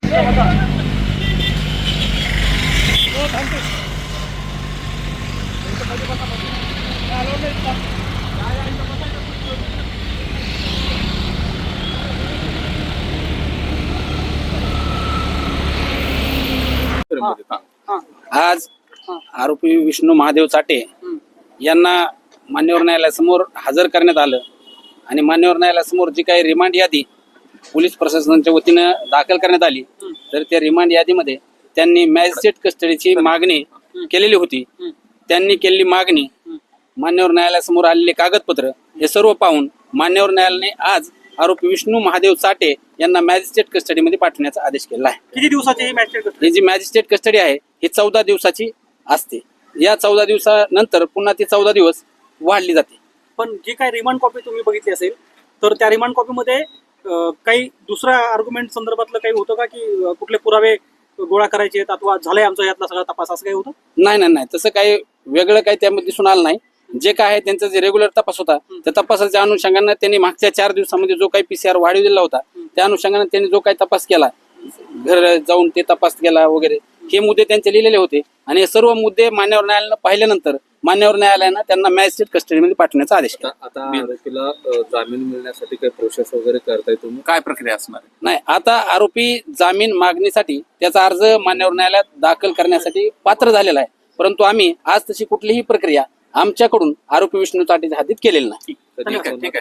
आज आरोपी विष्णू महादेव चाटे यांना मान्यवर न्यायालयासमोर हजर करण्यात आलं आणि मान्यवर न्यायालयासमोर जी काही रिमांड यादी पोलीस प्रशासनाच्या वतीनं दाखल करण्यात आली, तर त्या रिमांड यादीमध्ये त्यांनी मॅजिस्ट्रेट कस्टडीची मागणी केलेली होती. त्यांनी केलेली मागणी, मान्यवर न्यायालयासमोर आलेले कागदपत्र हे सर्व पाहून मान्यवर न्यायालयाने आज आरोपी विष्णू महादेव चाटे यांना मॅजिस्ट्रेट कस्टडीमध्ये पाठवण्याचा आदेश केला आहे. किती दिवसाची ही मॅजिस्ट्रेट कस्टडी? ही जी मॅजिस्ट्रेट कस्टडी आहे ही 14 दिवसाची असते. या 14 दिवसानंतर पुन्हा ती 14 दिवस वाढली जाते. पण जी काही रिमांड कॉपी तुम्ही बघितली असेल तर त्या रिमांड कॉपीमध्ये काही दुसऱ्या आर्ग्युमेंट संदर्भातलं काही होतं का, की कुठले पुरावे गोळा करायचे आहेत अथवा झालंय आमचा यातला सगळा तपास, असं काही होतं? नाही, तसं काही वेगळं काही त्यामध्ये दिसून आलं नाही. जे काय आहे त्यांचा जे रेग्युलर तपास होता त्या तपासाच्या अनुषंगाने त्यांनी मागच्या 4 दिवसामध्ये जो काही PCR वाढीव दिला होता त्या अनुषंगाने त्यांनी जो काही तपास केला, घर जाऊन ते तपास केला वगैरे, हे मुद्दे त्यांचे लिहिलेले होते आणि हे सर्व मुद्दे मान्यवर न्यायालयानं पाहिल्यानंतर मान्यवर न्यायालयानं त्यांना मॅजिस्ट्रेट कस्टडीमध्ये पाठवण्याचा आदेश केला. आता आरोपीला जामीन मिळण्यासाठी काही प्रोसेस वगैरे करताय तुम्ही? काय प्रक्रिया असणार? नाही, आता आरोपी जामीन मागणीसाठी त्याचा अर्ज मान्यवर न्यायालयात दाखल करण्यासाठी पात्र झालेला आहे, परंतु आम्ही आज तशी कुठलीही प्रक्रिया आमच्याकडून आरोपी विष्णू चाटेच्या हातीत केलेली नाही. ठीक आहे.